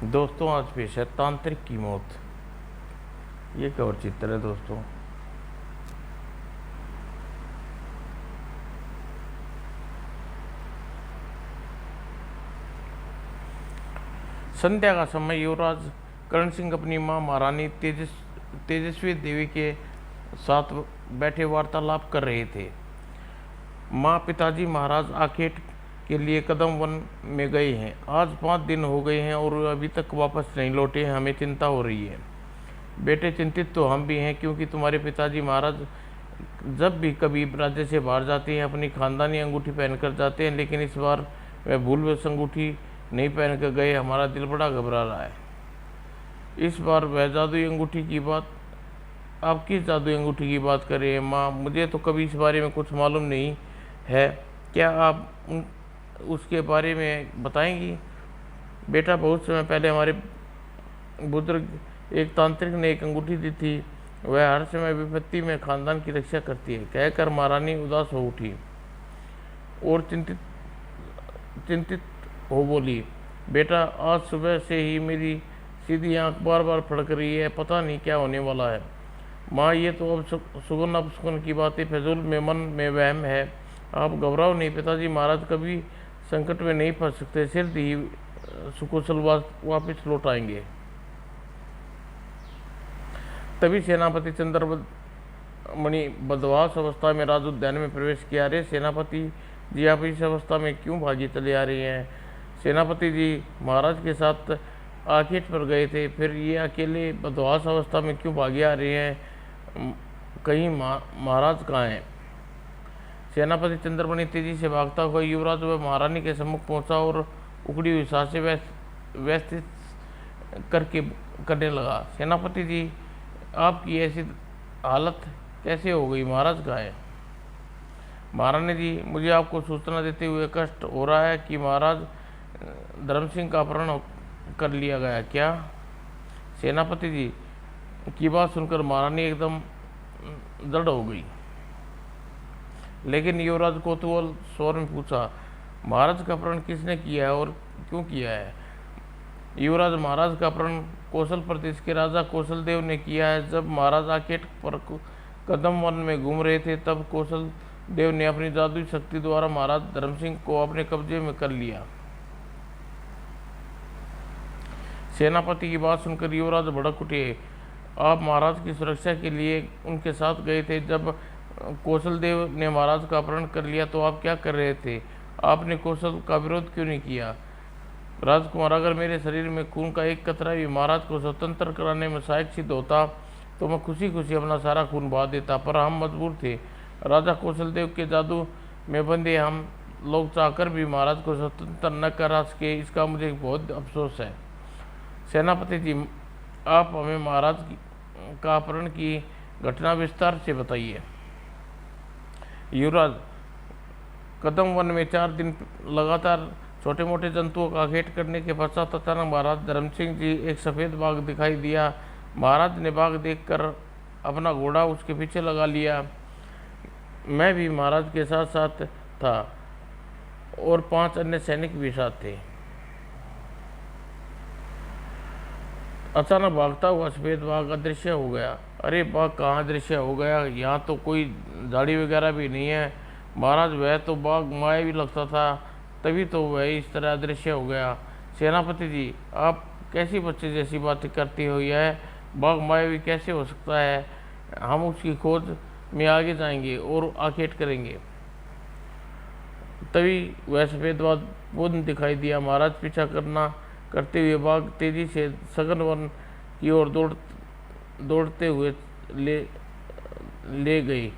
दोस्तों आज पेश है तांत्रिक की मौत। ये कवर चित्र है दोस्तों। संध्या का समय युवराज करण सिंह अपनी मां महारानी तेजस्वी देवी के साथ बैठे वार्तालाप कर रहे थे। माँ पिताजी महाराज आखेट के लिए कदम वन में गए हैं। आज 5 दिन हो गए हैं और अभी तक वापस नहीं लौटे हैं। हमें चिंता हो रही है। बेटे, चिंतित तो हम भी हैं, क्योंकि तुम्हारे पिताजी महाराज जब भी कभी राज्य से बाहर जाते हैं अपनी खानदानी अंगूठी पहनकर जाते हैं, लेकिन इस बार वह भूलवश अंगूठी नहीं पहन कर गए। हमारा दिल बड़ा घबरा रहा है। इस बार वह जादुई अंगूठी की बात, आप किस जादुई अंगूठी की बात कर रहे हैं माँ? मुझे तो कभी इस बारे में कुछ मालूम नहीं है। क्या आप उसके बारे में बताएंगी? बेटा, बहुत समय पहले हमारे बुजुर्ग एक तांत्रिक ने एक अंगूठी दी थी। वह हर समय विपत्ति में खानदान की रक्षा करती है, कहकर महारानी उदास हो उठी और चिंतित चिंतित हो बोली। बेटा, आज सुबह से ही मेरी सीधी आंख बार बार फड़क रही है। पता नहीं क्या होने वाला है। माँ, ये तो अब सुगन अपसुगन की बातें फजूल में मन में वहम है। आप घबराओ नहीं। पिताजी महाराज कभी संकट में नहीं फंस सकते। सिर्फ ही सुकुशल वापिस लौट आएंगे। तभी सेनापति चंद्रमणि बदमाश अवस्था में राज उद्यान में प्रवेश किया। अरे सेनापति जी, आप इस अवस्था में क्यों भागी चले आ रही हैं? सेनापति जी महाराज के साथ आखेट पर गए थे, फिर ये अकेले बदमाश अवस्था में क्यों भागे आ रहे हैं? कहीं महाराज कहाँ हैं? सेनापति चंद्रमणि तेजी से भागता हुआ युवराज व महारानी के सम्मुख पहुंचा और उखड़ी हुई सांसें व्यवस्थित करने लगा। सेनापति जी, आपकी ऐसी हालत कैसे हो गई? महाराज कहाँ है? महारानी जी, मुझे आपको सूचना देते हुए कष्ट हो रहा है कि महाराज धर्म सिंह का अपहरण कर लिया गया। क्या? सेनापति जी की बात सुनकर महारानी एकदम दृढ़ हो गई। लेकिन युवराज कौतूहल स्वर में पूछा, महाराज का अपहरण किसने किया है और क्यों किया है? युवराज, महाराज का अपहरण कौशल प्रदेश के राजा कौशल देव ने किया है। जब महाराज आकेट पर कदम वन में घूम रहे थे, तब कौशल देव ने अपनी जादुई शक्ति द्वारा महाराज धर्म सिंह को अपने कब्जे में कर लिया। सेनापति की बात सुनकर युवराज भड़क उठे। आप महाराज की सुरक्षा के लिए उनके साथ गए थे। जब कौशल देव ने महाराज का अपहरण कर लिया तो आप क्या कर रहे थे? आपने कौशल का विरोध क्यों नहीं किया? राजकुमार, अगर मेरे शरीर में खून का एक कतरा भी महाराज को स्वतंत्र कराने में सहायक सिद्ध होता तो मैं खुशी खुशी अपना सारा खून बहा देता, पर हम मजबूर थे। राजा कौशल देव के जादू में बंधे हम लोग चाहकर भी महाराज को स्वतंत्र न करा सके। इसका मुझे बहुत अफसोस है। सेनापति जी, आप हमें महाराज का अपहरण की घटना विस्तार से बताइए। युवराज, कदम वन में 4 दिन लगातार छोटे मोटे जंतुओं का घेट करने के पश्चात अचानक महाराज धर्म सिंह जी एक सफ़ेद बाघ दिखाई दिया। महाराज ने बाघ देखकर अपना घोड़ा उसके पीछे लगा लिया। मैं भी महाराज के साथ साथ था और 5 अन्य सैनिक भी साथ थे। अचानक भागता हुआ सफ़ेद बाघ अदृश्य हो गया। अरे, बाघ कहाँ अदृश्य हो गया? यहाँ तो कोई झाड़ी वगैरह भी नहीं है। महाराज, वह तो बाघ मायावी लगता था, तभी तो वह इस तरह अदृश्य हो गया। सेनापति जी, आप कैसी बच्चे जैसी बातें करती हो? यह बाघ मायावी कैसे हो सकता है? हम उसकी खोज में आगे जाएंगे और आखेट करेंगे। तभी वह सफ़ेद बाघ पुनः दिखाई दिया। महाराज पीछा करते हुए बाघ तेजी से सघन वन की ओर दौड़ते हुए ले गई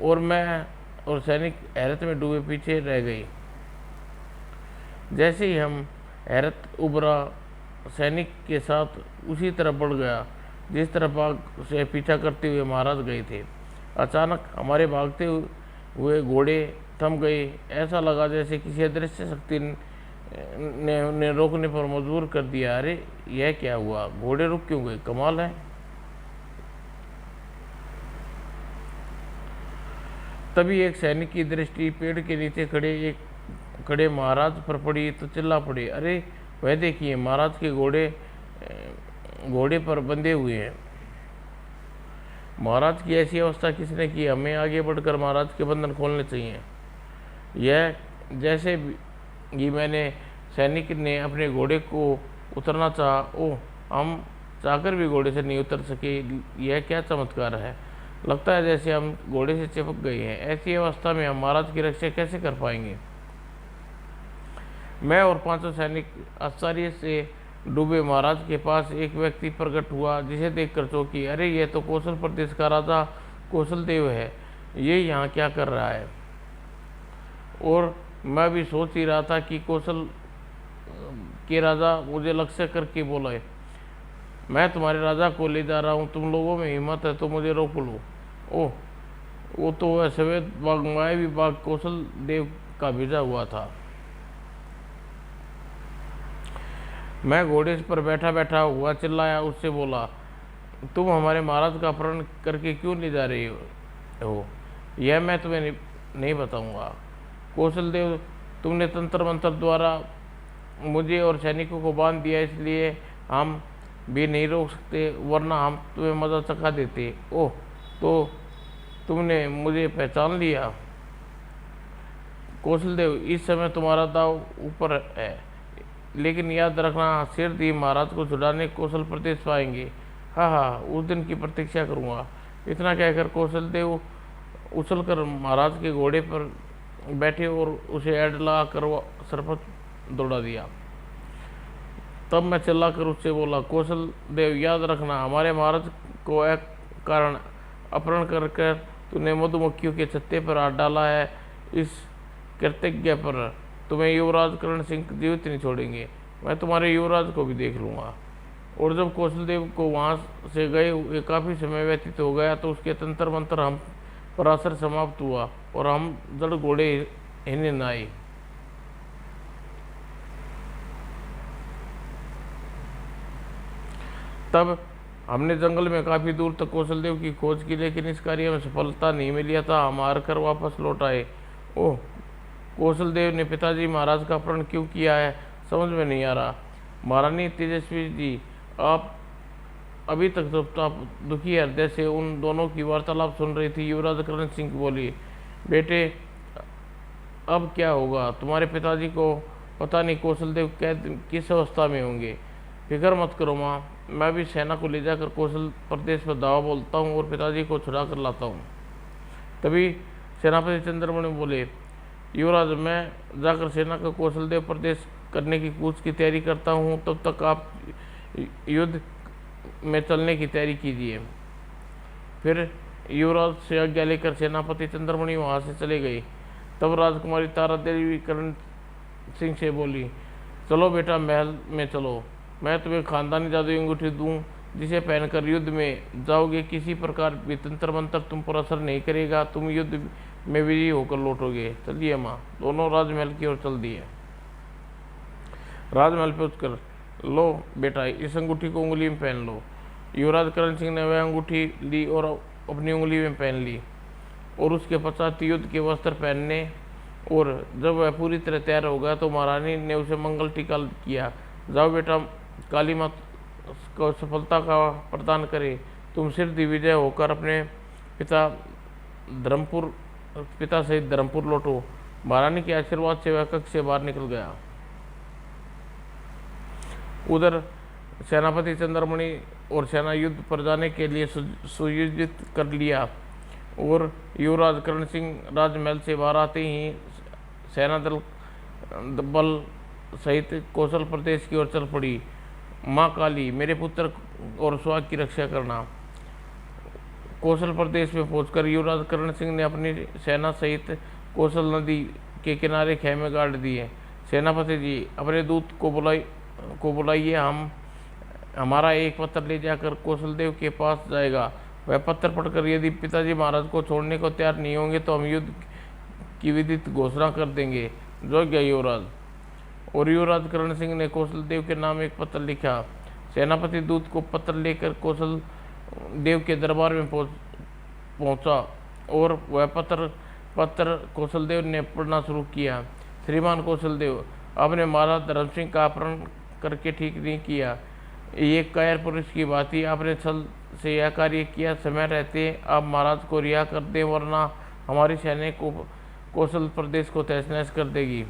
और मैं और सैनिक हैरत में डूबे पीछे रह गए। जैसे ही हम हैरत उभरा, सैनिक के साथ उसी तरफ बढ़ गया जिस तरफ बाघ से पीछा करते हुए महाराज गए थे। अचानक हमारे भागते हुए घोड़े थम गए। ऐसा लगा जैसे किसी अदृश्य शक्ति ने उन्हें रोकने पर मजबूर कर दिया। अरे, यह क्या हुआ? घोड़े रुक क्यों गए? कमाल है। तभी एक सैनिक की दृष्टि पेड़ के नीचे खड़े महाराज पर पड़ी तो चिल्ला पड़े, अरे वह देखिए महाराज के घोड़े पर बंधे हुए हैं। महाराज की ऐसी अवस्था किसने की? हमें आगे बढ़कर महाराज के बंधन खोलने चाहिए। यह जैसे ही मैंने सैनिक ने अपने घोड़े को उतरना चाहा, ओह, हम चाहकर भी घोड़े से नहीं उतर सके। यह क्या चमत्कार है! लगता है जैसे हम घोड़े से चिपक गए हैं। ऐसी अवस्था में हम महाराज की रक्षा कैसे कर पाएंगे? मैं और पांचों सैनिक आश्चर्य से डूबे। महाराज के पास एक व्यक्ति प्रकट हुआ, जिसे देखकर चौंकी। अरे, यह तो कौशल प्रदेश का राजा कौशल देव है। ये यहाँ क्या कर रहा है? और मैं भी सोच ही रहा था कि कौशल के राजा मुझे लक्ष्य करके बोले, मैं तुम्हारे राजा को ले जा रहा हूँ, तुम लोगों में हिम्मत है तो मुझे रोक लो। ओह, वो तो वह सफेद बाघ, मायावी बाघ कौशल देव का भेजा हुआ था। मैं घोड़े पर बैठा बैठा हुआ चिल्लाया, उससे बोला, तुम हमारे महाराज का अपहरण करके क्यों ले जा रहे हो? यह मैं तुम्हें नहीं बताऊंगा। कौशल देव, तुमने तंत्र मंत्र द्वारा मुझे और सैनिकों को बांध दिया, इसलिए हम भी नहीं रोक सकते, वरना हम तुम्हें मजा चखा देते। ओह, तो तुमने मुझे पहचान लिया। कौशल देव, इस समय तुम्हारा दाव ऊपर है, लेकिन याद रखना, सिर दी महाराज को छुड़ाने कौशल प्रदेश पाएंगे। हाँ हाँ, उस दिन की प्रतीक्षा करूँगा। इतना कहकर कौशल देव उछलकर महाराज के घोड़े पर बैठे और उसे एडला कर सरपट दौड़ा दिया। तब मैं चिल्लाकर उससे बोला, कौशल देव, याद रखना, हमारे महाराज को एक कारण अपहरण कर तूने मधुमक्खियों के छत्ते पर हाथ डाला है। इस कृतज्ञ पर तुम्हें युवराज करण सिंह जीवित नहीं छोड़ेंगे। मैं तुम्हारे युवराज को भी देख लूँगा। और जब कौशल देव को वहाँ से गए हुए काफ़ी समय व्यतीत हो गया, तो उसके तंत्र मंत्र हम पर असर समाप्त हुआ और हम जड़ घोड़े हिने न आए। तब हमने जंगल में काफ़ी दूर तक कौशल देव की खोज की, लेकिन इस कार्य में सफलता नहीं मिली था। हम हार कर वापस लौट आए। ओह, कौशल देव ने पिताजी महाराज का अपहरण क्यों किया है, समझ में नहीं आ रहा। महारानी तेजस्वी जी, आप अभी तक चुपचाप दुखी हृदय से उन दोनों की वार्तालाप सुन रही थी। युवराज करण सिंह बोली, बेटे, अब क्या होगा? तुम्हारे पिताजी को पता नहीं कौशल देव किस अवस्था में होंगे। फिक्र मत करो माँ, मैं भी सेना को ले जाकर कौशल प्रदेश पर दावा बोलता हूँ और पिताजी को छुड़ा कर लाता हूँ। तभी सेनापति चंद्रमणि बोले, युवराज, मैं जाकर सेना का कौशल देव प्रदेश करने की कूच की तैयारी करता हूँ, तब तक आप युद्ध में चलने की तैयारी कीजिए। फिर युवराज से आज्ञा लेकर सेनापति चंद्रमणि वहाँ से चले गए। तब राजकुमारी तारा देवी करण सिंह से बोली, चलो बेटा, महल में चलो, मैं तुम्हें खानदानी जादुई अंगूठी दूँ, जिसे पहनकर युद्ध में जाओगे। किसी प्रकार भी तंत्र मंत्र तुम पर असर नहीं करेगा, तुम युद्ध में विजयी होकर लौटोगे। चलिए माँ। दोनों राजमहल की ओर चल दिए। राजमहल पहुंचकर, लो बेटा, इस अंगूठी को उंगली में पहन लो। युवराज करण सिंह ने वह अंगूठी ली और अपनी उंगली में पहन ली, और उसके पश्चात युद्ध के वस्त्र पहनने, और जब वह पूरी तरह तैयार हो गया तो महारानी ने उसे मंगल टीका किया। जाओ बेटा, काली माँ को सफलता का प्रदान करे, तुम सिर दिग्विजय होकर अपने पिता सहित धर्मपुर लौटो। महारानी के आशीर्वाद से वह कक्ष से बाहर निकल गया। उधर सेनापति चंद्रमणि और सेना युद्ध पर जाने के लिए सुयोजित कर लिया, और युवराज करण सिंह राजमहल से बाहर आते ही सेना बल सहित कौशल प्रदेश की ओर चल पड़ी। माँ काली, मेरे पुत्र और सुहाग की रक्षा करना। कौशल प्रदेश में पहुंचकर युवराज करण सिंह ने अपनी सेना सहित कौशल नदी के किनारे खेमे गाड़ दिए। सेनापति जी, अपने दूत को बुलाइए, हमारा एक पत्र ले जाकर कौशल देव के पास जाएगा। वह पत्र पढ़कर यदि पिताजी महाराज को छोड़ने को तैयार नहीं होंगे तो हम युद्ध की विधित घोषणा कर देंगे। जो गया युवराज। और युवराज करण सिंह ने कौशल देव के नाम एक पत्र लिखा। सेनापति दूत को पत्र लेकर कौशल देव के दरबार में पहुंचा, और वह पत्र कौशल देव ने पढ़ना शुरू किया। श्रीमान कौशल देव, आपने महाराज धर्म सिंह का अपहरण करके ठीक नहीं किया। ये कायर पुरुष की बात ही, आपने छल से यह कार्य किया। समय रहते आप महाराज को रिहा कर दें, वरना हमारी सैनिक को कौशल प्रदेश को तहस नहस कर देगी।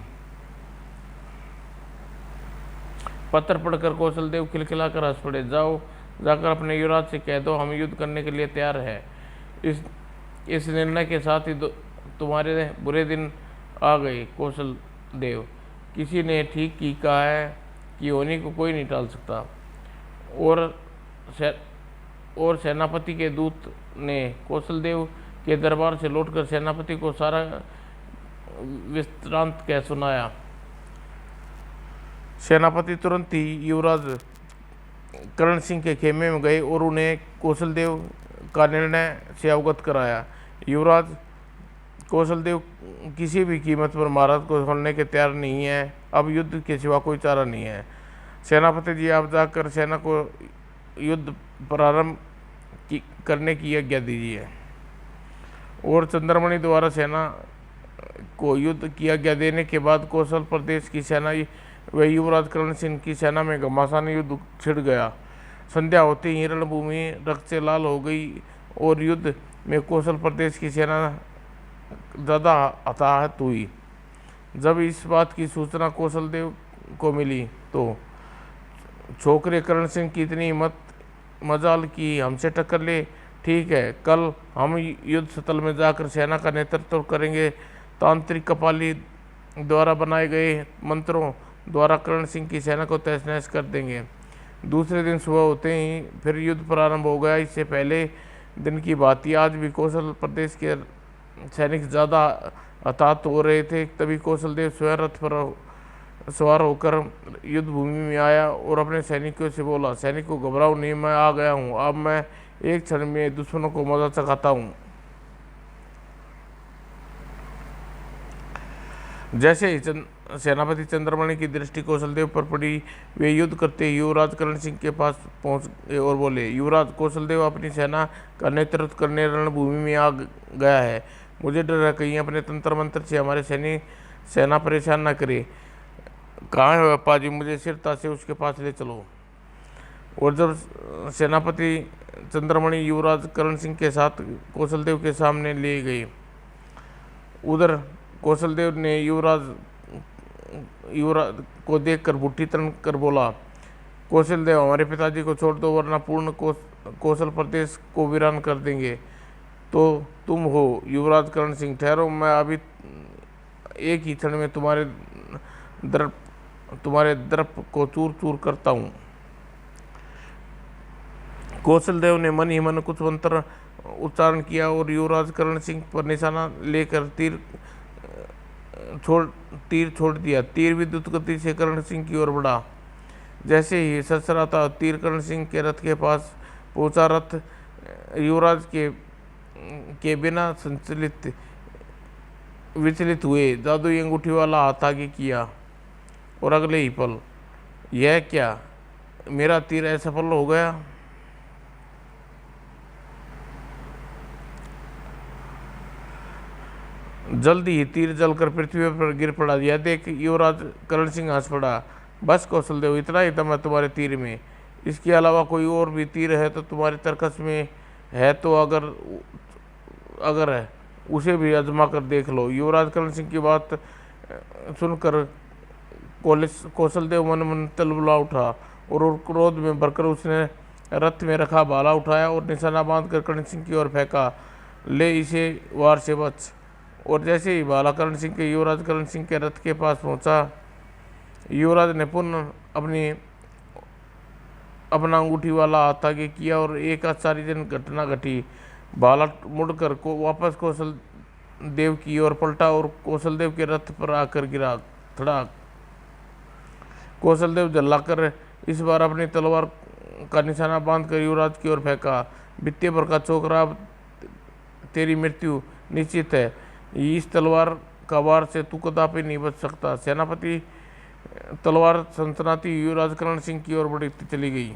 पत्र पढ़कर कौशलदेव खिलखिलाकर हंस पड़े। जाओ, जाकर अपने युवराज से कह दो हम युद्ध करने के लिए तैयार है। इस निर्णय के साथ ही तुम्हारे बुरे दिन आ गए कौशल देव। किसी ने ठीक ही कहा है कि होनी को कोई नहीं टाल सकता। और सेनापति के दूत ने कौशल देव के दरबार से लौटकर सेनापति को सारा विस्तांत कह सुनाया। सेनापति तुरंत ही युवराज करण सिंह के खेमे में गए और उन्हें कौशल देव का निर्णय से अवगत कराया। युवराज कौशल देव किसी भी कीमत पर महाराज को छोड़ने के तैयार नहीं है। अब युद्ध के सिवा कोई चारा नहीं है। सेनापति जी, आप जाकर सेना को युद्ध प्रारंभ करने की आज्ञा दीजिए। और चंद्रमणि द्वारा सेना को युद्ध की आज्ञा देने के बाद कौशल प्रदेश की सेना व युवराज करण सिंह की सेना में घमासान युद्ध छिड़ गया। संध्या होते ही रणभूमि रक्त से लाल हो गई और युद्ध में कौशल प्रदेश की सेना ज़्यादा हताहत हुई। जब इस बात की सूचना कौशल देव को मिली तो छोकरे करण सिंह की इतनी हिम्मत मजाल की हमसे टक्कर ले। ठीक है, कल हम युद्ध स्थल में जाकर सेना का नेतृत्व करेंगे। तांत्रिक कपाली द्वारा बनाए गए मंत्रों द्वारा करण सिंह की सेना को तहस नहस कर देंगे। दूसरे दिन सुबह होते ही फिर युद्ध प्रारंभ हो गया। इससे पहले दिन की बात ही आज भी कौशल प्रदेश के सैनिक ज़्यादा हताहत हो रहे थे। तभी कौशल देव स्वयं रथ पर सवार होकर युद्ध भूमि में आया और अपने सैनिकों से बोला, सैनिकों घबराओ नहीं, मैं आ गया हूँ। अब मैं एक क्षण में दुश्मनों को मजा चखाता हूँ। जैसे ही सेनापति चंद्रमणि की दृष्टि कौशलदेव पर पड़ी, वे युद्ध करते युवराज करण सिंह के पास पहुंच गए और बोले, युवराज, कौशलदेव अपनी सेना का नेतृत्व करने रणभूमि में आ गया है। मुझे डर है कहीं अपने तंत्र मंत्र से हमारे सेना परेशान न करे। कहाँ है अप्पा जी, मुझे स्थिरता से उसके पास ले चलो। और जब सेनापति चंद्रमणि युवराज करण सिंह के साथ कौशलदेव के सामने ले गए, उधर कौशलदेव ने युवराज को देखकर बुट्टी तन कर बोला, कौशलदेव, हमारे पिताजी को छोड़ दो, वरना पूर्ण कौशल प्रदेश को वीरान कर देंगे। तो तुम हो युवराज करण सिंह, ठहरो, मैं अभी एक ही क्षण में तुम्हारे दर्प को चूर चूर करता हूँ। कौशलदेव ने मन ही मन कुछ मंत्र उच्चारण किया और युवराज करण सिंह पर निशाना लेकर तीर छोड़ दिया। तीर विद्युत गति से करण सिंह की ओर बढ़ा। जैसे ही सरसराता तीर करण सिंह के रथ के पास पहुंचा, रथ युवराज के बिना विचलित हुए जादुई अंगूठी वाला हाथ आगे किया और अगले ही पल, यह क्या, मेरा तीर असफल हो गया। जल्दी ही तीर जलकर पृथ्वी पर गिर पड़ा। यह देख युवराज करण सिंह हंस पड़ा। बस कौशलदेव, इतना ही दम है तुम्हारे तीर में, इसके अलावा कोई और भी तीर है तो तुम्हारे तरकस में है तो अगर है उसे भी आजमा कर देख लो। युवराज करण सिंह की बात सुनकर कौशलदेव मन मन तलबला उठा और क्रोध में भरकर उसने रथ में रखा भाला उठाया और निशाना बांधकर करण सिंह की ओर फेंका, ले इसे वार से बच। और जैसे ही भाला करण सिंह के युवराज करण सिंह के रथ के पास पहुंचा, युवराज ने पुनः अपना अंगूठी वाला हाथ आगे किया और एक आश्चर्यजनक घटना घटी। भाला मुड़कर वापस कौशलदेव की ओर पलटा और कौशलदेव के रथ पर आकर गिरा। धड़ाक। कौशलदेव जलाकर इस बार अपनी तलवार का निशाना बांधकर युवराज की ओर फेंका। वित्तीय पर का छोकरा, तेरी मृत्यु निश्चित है। इस तलवार का वार से तू कदापि नहीं बच सकता। सेनापति तलवार सनसनाती युवराज करण सिंह की ओर बढ़ती चली गई।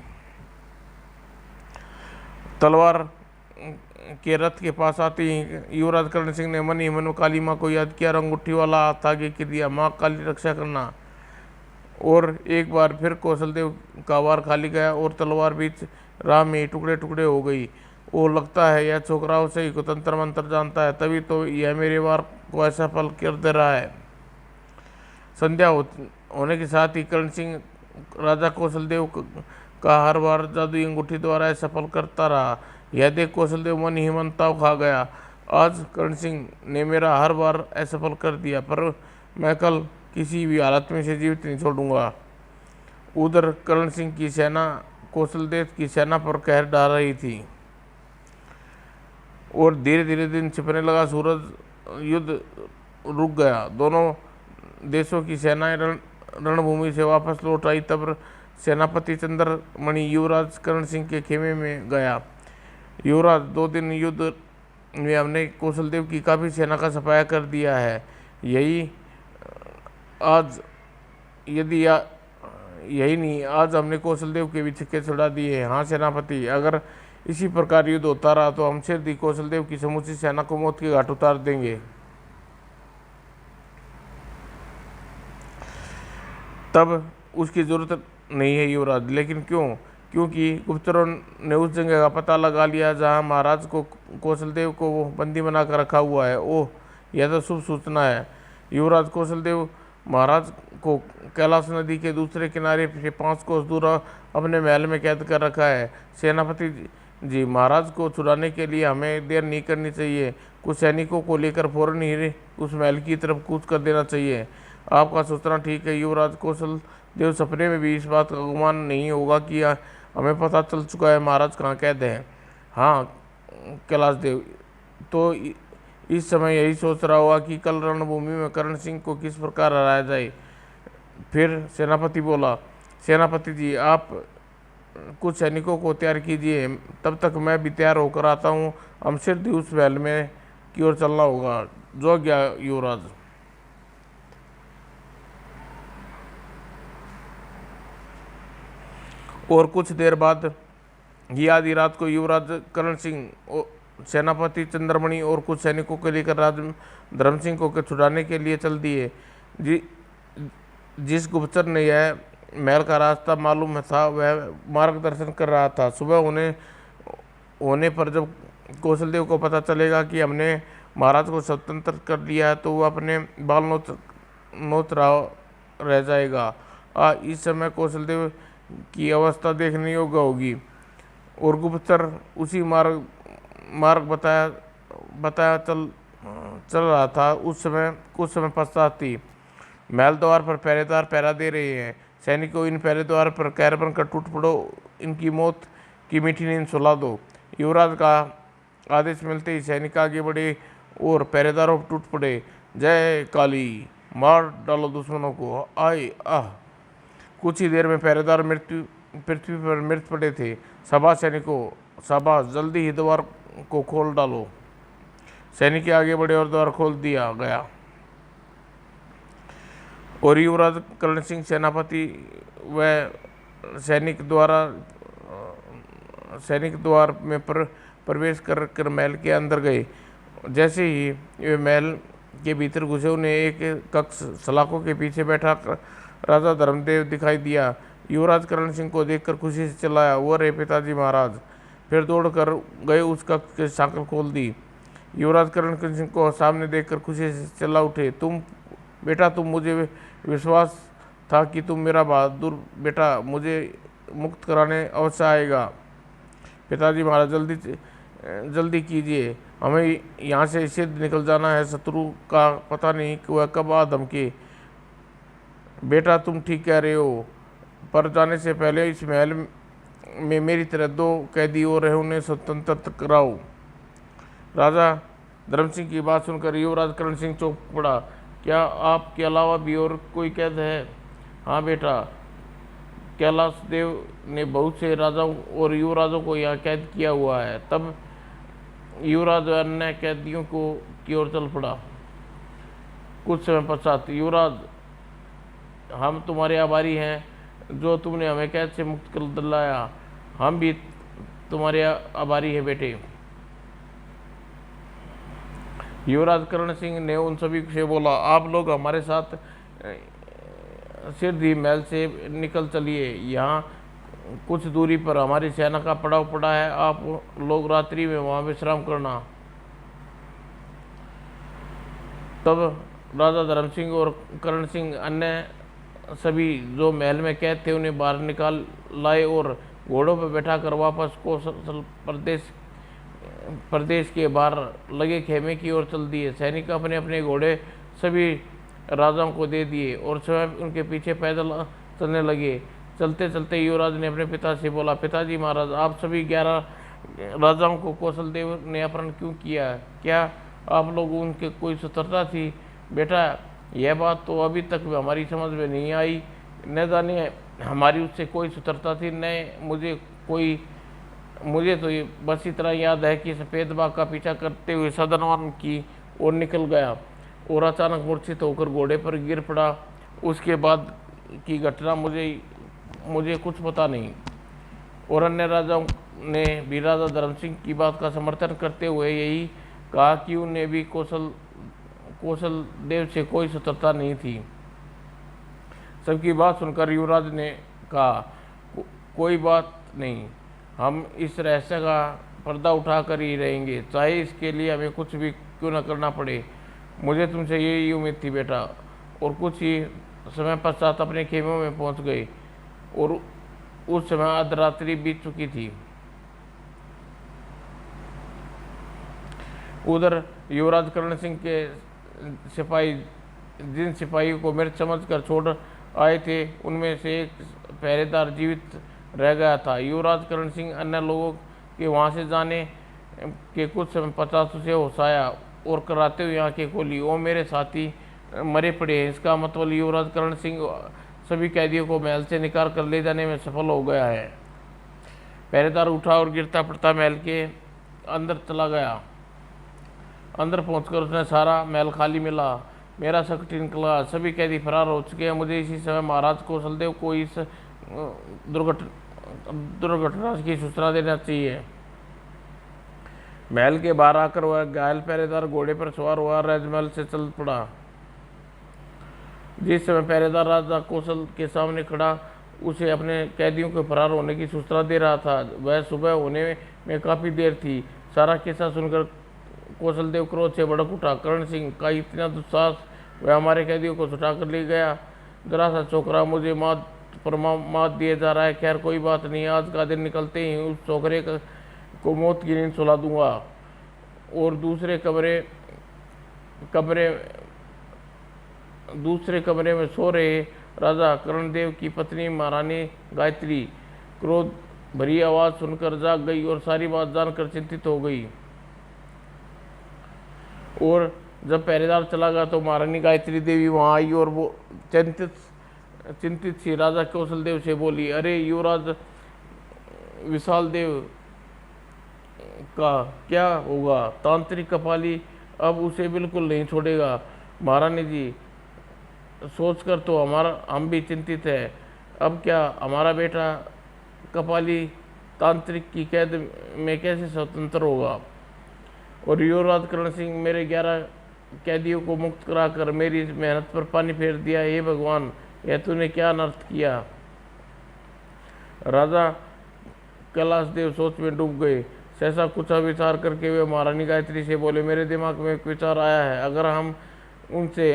तलवार के रथ के पास आते ही युवराज करण सिंह ने मन ही मन काली माँ को याद किया और अंगूठी वाला हाथ आगे कर दिया, माँ काली रक्षा करना। और एक बार फिर कौशलदेव का वार खाली गया और तलवार बीच राह में टुकड़े टुकड़े हो गई। वो लगता है यह छोकराओं से ही को तंत्र मंत्र जानता है, तभी तो यह मेरे वार को ऐसा फल कर दे रहा है। संध्या होने के साथ ही कर्ण सिंह राजा कौशलदेव का हर बार जादुई अंगूठी द्वारा ऐसा फल करता रहा। यह देख कौशलदेव मन ही मन ताव खा गया। आज कर्ण सिंह ने मेरा हर बार ऐसा फल कर दिया, पर मैं कल किसी भी हालत में से जीवित नहीं छोड़ूंगा। उधर कर्ण सिंह की सेना कौशलदेव की सेना पर कहर डाल रही थी और धीरे धीरे दिन छिपने लगा। सूरज युद्ध रुक गया। दोनों देशों की सेनाएं रणभूमि से वापस लौट आई। तब सेनापति चंद्रमणि युवराज कर्ण सिंह के खेमे में गया। युवराज, 2 दिन युद्ध में हमने कौशलदेव की काफ़ी सेना का सफाया कर दिया है। यही आज यदि यही नहीं, आज हमने कौशलदेव के भी छिक्के छुड़ा दिए हैं। हाँ सेनापति, अगर इसी प्रकार युद्ध होता रहा तो हम शीघ्र ही कौशलदेव की समूची सेना को मौत के घाट उतार देंगे। तब उसकी जरूरत नहीं है युवराज। लेकिन क्यों? क्योंकि गुप्तचरों ने उस जगह का पता लगा लिया जहां महाराज को कौशलदेव को वो बंदी बनाकर रखा हुआ है। ओह, यह तो शुभ सूचना है। युवराज, कौशलदेव महाराज को कैलाश नदी के दूसरे किनारे से 5 कोस दूर अपने महल में कैद कर रखा है। सेनापति जी, महाराज को छुड़ाने के लिए हमें देर नहीं करनी चाहिए। कुछ सैनिकों को लेकर फौरन ही उस महल की तरफ कूच कर देना चाहिए। आपका सोचना ठीक है युवराज। कौशलदेव सपने में भी इस बात का गुमान नहीं होगा कि हमें पता चल चुका है महाराज कहाँ कैद हैं। हाँ कैलाश देव तो इस समय यही सोच रहा होगा कि कल रणभूमि में कर्ण सिंह को किस प्रकार हराया जाए। फिर सेनापति बोला, सेनापति जी, आप कुछ सैनिकों को तैयार कीजिए, तब तक मैं भी तैयार होकर आता हूँ। हम शीघ्र उस महल में की ओर चलना होगा। जो गया युवराज। और कुछ देर बाद ही आधी रात को युवराज कर्ण सिंह सेनापति चंद्रमणि और कुछ सैनिकों को लेकर राजा धर्म सिंह को छुड़ाने के लिए चल दिए। जिस गुप्तचर ने यह महल का रास्ता मालूम था वह मार्गदर्शन कर रहा था। सुबह होने पर जब कौशलदेव को पता चलेगा कि हमने महाराज को स्वतंत्र कर लिया है तो वह अपने बाल नोच रह जाएगा। इस समय कौशलदेव की अवस्था देखने योग्य होगी। और गुप्तचर उसी मार्ग बताया चल रहा था। कुछ समय पश्चात ही महल द्वार पर पहरेदार पहरा दे रहे हैं। सैनिकों, इन पहरेदार पर कहर बनकर टूट पड़ो, इनकी मौत की मीठी नींद सुला दो। युवराज का आदेश मिलते ही सैनिक आगे बढ़े और पहरेदारों पर टूट पड़े। जय काली, मार डालो दुश्मनों को, आए आह। कुछ ही देर में पहरेदार पृथ्वी पर मृत पड़े थे। शाबाश सैनिकों, शाबाश, जल्दी ही द्वार को खोल डालो। सैनिक आगे बढ़े और द्वार खोल दिया गया और युवराज कर्ण सिंह सेनापति व सैनिक द्वार में प्रवेश कर महल के अंदर गए। जैसे ही वे महल के भीतर घुसे उन्हें एक कक्ष सलाखों के पीछे बैठा राजा धर्मदेव दिखाई दिया। युवराज कर्ण सिंह को देखकर खुशी से चिल्लाया, वो रे पिताजी महाराज। फिर दौड़ कर गए उस कक्ष के सांकल खोल दी। युवराज कर्ण सिंह को सामने देखकर खुशी से चिल्ला उठे, तुम बेटा, तुम मुझे विश्वास था कि तुम मेरा बहादुर बेटा मुझे मुक्त कराने अवश्य आएगा। पिताजी महाराज, जल्दी कीजिए, हमें यहाँ से शीघ्र निकल जाना है। शत्रु का पता नहीं कि वह कब आ धमके। बेटा, तुम ठीक कह रहे हो, पर जाने से पहले इस महल में मेरी तरह 2 कैदी और हैं, उन्हें स्वतंत्र कराओ। राजा धर्म सिंह की बात सुनकर युवराज कर्ण सिंह चौंक पड़ा। क्या आपके अलावा भी और कोई कैद है? हाँ बेटा, कैलाश देव ने बहुत से राजाओं और युवराजों को यहाँ कैद किया हुआ है। तब युवराज अन्य कैदियों की ओर चल पड़ा। कुछ समय पश्चात, युवराज, हम तुम्हारे आभारी हैं जो तुमने हमें कैद से मुक्त कर दिलाया। हम भी तुम्हारे आभारी हैं बेटे। युवराज कर्ण सिंह ने उन सभी से बोला, आप लोग हमारे साथ सिरधी महल से निकल चलिए, यहाँ कुछ दूरी पर हमारी सेना का पड़ाव पड़ा है, आप लोग रात्रि में वहाँ विश्राम करना। तब राजा धर्म सिंह और करण सिंह अन्य सभी जो महल में कैद थे उन्हें बाहर निकाल लाए और घोड़ों पर बैठा कर वापस कोसल प्रदेश के बाहर लगे खेमे की ओर चल दिए। सैनिक अपने अपने घोड़े सभी राजाओं को दे दिए और स्वयं उनके पीछे पैदल चलने लगे। चलते चलते युवराज ने अपने पिता से बोला, पिताजी महाराज, आप सभी 11 राजाओं को कौशल देव ने अपहरण क्यों किया? क्या आप लोगों उनके कोई शत्रुता थी? बेटा, यह बात तो अभी तक हमारी समझ में नहीं आई। न जाने हमारी उससे कोई शत्रुता थी, न मुझे तो ये बस इतना याद है कि सफ़ेद बाघ का पीछा करते हुए सदनवन की ओर निकल गया और अचानक मूर्छित होकर घोड़े पर गिर पड़ा। उसके बाद की घटना मुझे कुछ पता नहीं। और अन्य राजाओं ने भी राजा धर्म सिंह की बात का समर्थन करते हुए यही कहा कि उन्हें भी कौशल देव से कोई शत्रुता नहीं थी। सबकी बात सुनकर युवराज ने कहा, कोई बात नहीं, हम इस रहस्य का पर्दा उठाकर ही रहेंगे, चाहे इसके लिए हमें कुछ भी क्यों न करना पड़े। मुझे तुमसे यही उम्मीद थी बेटा। और कुछ ही समय पश्चात अपने खेमों में पहुंच गए और उस समय अर्धरात्रि बीत चुकी थी। उधर युवराज करण सिंह के सिपाही जिन सिपाहियों को मृत समझकर छोड़ आए थे उनमें से एक पहरेदार जीवित रह गया था। युवराज करण सिंह अन्य लोगों के वहां से जाने के कुछ समय पचास उसे होशाया और कराते हुए आंखें खोली। ओ मेरे साथी मरे पड़े हैं। इसका मतलब युवराज करण सिंह सभी कैदियों को महल से निकाल कर ले जाने में सफल हो गया है। पहरेदार उठा और गिरता पड़ता महल के अंदर चला गया। अंदर पहुंचकर उसने सारा महल खाली मिला। मेरा शक निकला, सभी कैदी फरार हो चुके हैं। मुझे इसी समय महाराज कौशलदेव को इस दुर्घटना की सूचना देना चाहिए। महल के बाहर आकर वह घायल पहरेदार घोड़े पर सवार हुआ राजमहल से चल पड़ा। जिस समय पहरेदार राजा कौशल के सामने खड़ा उसे अपने कैदियों के फरार होने की सूचना दे रहा था, वह सुबह होने में काफ़ी देर थी। सारा किस्सा सुनकर कौशलदेव क्रोध से भड़क उठा। करण सिंह का इतना दुस्साहस, वह हमारे कैदियों को छुटा कर ले गया। जरा सा छोकरा मुझे मात दिए जा रहा है। खैर कोई बात नहीं, आज का दिन निकलते ही उस छोकरे को मौत की नींद सुला दूंगा। और दूसरे कमरे में सो रहे राजा करणदेव की पत्नी महारानी गायत्री क्रोध भरी आवाज़ सुनकर जाग गई और सारी बात जानकर चिंतित हो गई। और जब पहरेदार चला गया तो महारानी गायत्री देवी वहां आई और वो चिंतित सी राजा कौशलदेव से बोली, अरे युवराज विशाल देव का क्या होगा? तांत्रिक कपाली अब उसे बिल्कुल नहीं छोड़ेगा। महारानी जी, सोचकर तो हम भी चिंतित है। अब क्या हमारा बेटा कपाली तांत्रिक की कैद में कैसे स्वतंत्र होगा? और युवराज करण सिंह मेरे 11 कैदियों को मुक्त कराकर मेरी मेहनत पर पानी फेर दिया। हे भगवान, यह तूने क्या अनर्थ किया? राजा कैलाश देव सोच में डूब गए। सहसा कुछ विचार करके वे महारानी गायत्री से बोले, मेरे दिमाग में एक विचार आया है। अगर हम उनसे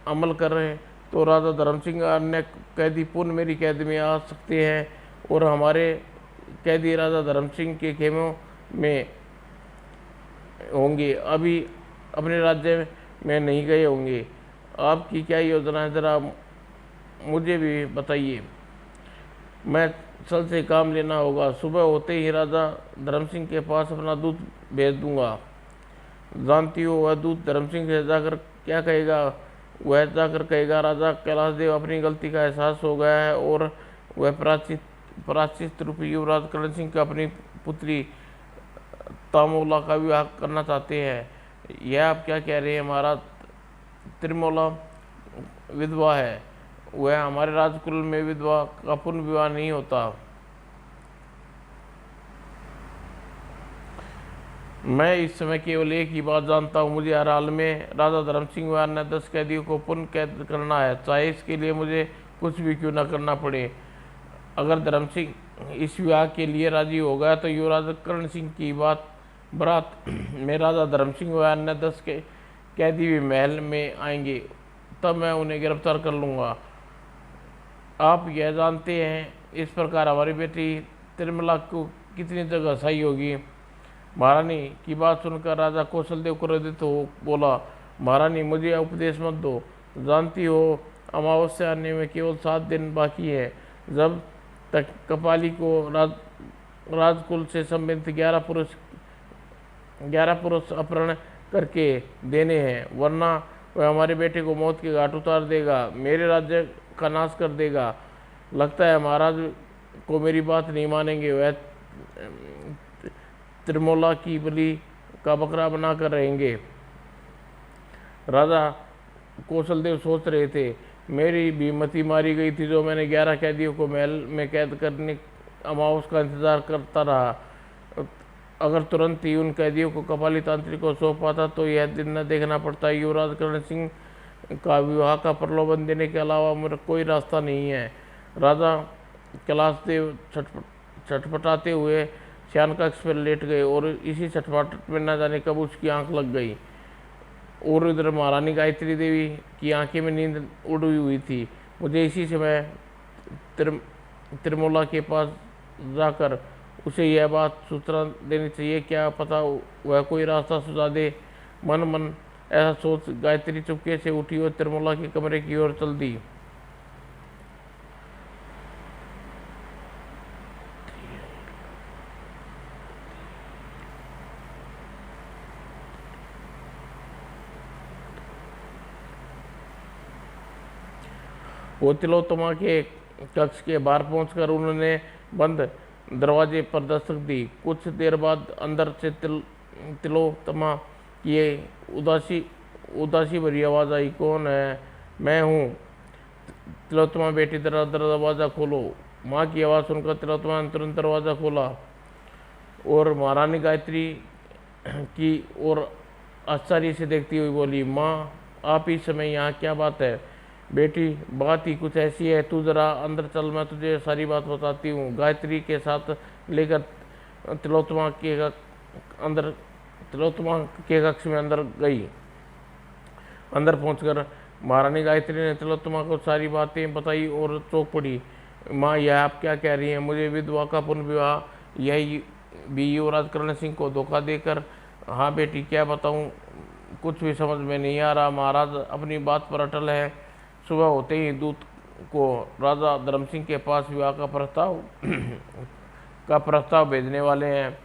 अमल कर रहे हैं तो राजा धर्म सिंह अन्य कैदी पुनः मेरी कैद में आ सकते हैं और हमारे कैदी राजा धर्म सिंह के खेमों में होंगे, अभी अपने राज्य में नहीं गए होंगे। आपकी क्या योजना है, ज़रा मुझे भी बताइए। मैं सल से काम लेना होगा। सुबह होते ही राजा धर्म सिंह के पास अपना दूत भेज दूंगा। जानती हो वह दूत धर्म सिंह से जाकर क्या कहेगा? वह जाकर कहेगा, राजा कैलाश देव अपनी गलती का एहसास हो गया है और वह प्राचित रूपी युवराज करण सिंह का अपनी पुत्री तामोला का विवाह करना चाहते हैं। यह आप क्या कह रहे हैं? हमारा त्रिमोला विधवा है, वह हमारे राजकुल में विधवा का पुनः विवाह नहीं होता। मैं इस समय केवल एक ही बात जानता हूँ, मुझे हर हाल में राजा धर्म सिंह व अन्य 10 कैदियों को पुनः कैद करना है, चाहे इसके लिए मुझे कुछ भी क्यों न करना पड़े। अगर धर्म सिंह इस विवाह के लिए राजी हो गया तो युवराज करण सिंह की बारात में राजा धर्म सिंह व अन्य 10 के कैदी भी महल में आएंगे, तब मैं उन्हें गिरफ्तार कर लूँगा। आप यह जानते हैं इस प्रकार हमारी बेटी तिरमला को कितनी जगह सही होगी। महारानी की बात सुनकर राजा कौशलदेव क्रोधित हो बोला, महारानी मुझे उपदेश मत दो, जानती हो अमावस्या आने में केवल 7 दिन बाकी है। जब तक कपाली को राजकुल से संबंधित 11 पुरुष अपहरण करके देने हैं, वरना वह हमारे बेटे को मौत के घाट उतार देगा, मेरे राज्य का नाश कर देगा। लगता है महाराज को मेरी बात नहीं मानेंगे, वह त्रिमोला की बलि का बकरा बनाकर रहेंगे। राजा कौशलदेव सोच रहे थे, मेरी भी मती मारी गई थी जो मैंने 11 कैदियों को महल में कैद करने अमावस का इंतजार करता रहा। अगर तुरंत ही उन कैदियों को कपाली तांत्रिक को सौंप पाता तो यह दिन न देखना पड़ता। युवराज करण सिंह का विवाह का प्रलोभन देने के अलावा मेरा कोई रास्ता नहीं है। राजा कैलाशदेव छटपटाते हुए शयन कक्ष पर लेट गए और इसी छटपट में न जाने कब उसकी आंख लग गई। और इधर महारानी गायत्री देवी की आंखें में नींद उड़ी हुई थी। मुझे इसी समय त्रिमोला के पास जाकर उसे यह बात सूचना देनी चाहिए, क्या पता वह कोई रास्ता सुझा दे। मन मन ऐसा सोच गायत्री चुपके से उठी और त्रिमोला के कमरे की ओर चल दी। वो तिलोत्तमा के कक्ष के बाहर पहुंचकर उन्होंने बंद दरवाजे पर दस्तक दी। कुछ देर बाद अंदर से तिलोत्तमा की उदासी भरी आवाज़ आई, कौन है? मैं हूँ। तिलोत्तमा बेटी दरवाज़ा खोलो। माँ की आवाज़ सुनकर तिलोत्तमा ने तुरंत दरवाज़ा खोला और महारानी गायत्री की ओर आश्चर्य से देखती हुई बोली, माँ आप इस समय यहाँ, क्या बात है? बेटी बात ही कुछ ऐसी है, तू जरा अंदर चल, मैं तुझे सारी बात बताती हूँ। गायत्री के साथ लेकर तिलोत्तमा के कक्ष में अंदर गई। अंदर पहुंचकर महारानी गायत्री ने तिलोत्तमा को सारी बातें बताई और चौंक पड़ी। माँ यह आप क्या कह रही हैं? मुझे विधवा का पुनर्विवाह, यही भी युवराज करण सिंह को धोखा देकर? हाँ बेटी क्या बताऊँ, कुछ भी समझ में नहीं आ रहा। महाराज अपनी बात पर अटल है। सुबह होते ही दूत को राजा धर्म सिंह के पास विवाह का प्रस्ताव भेजने वाले हैं।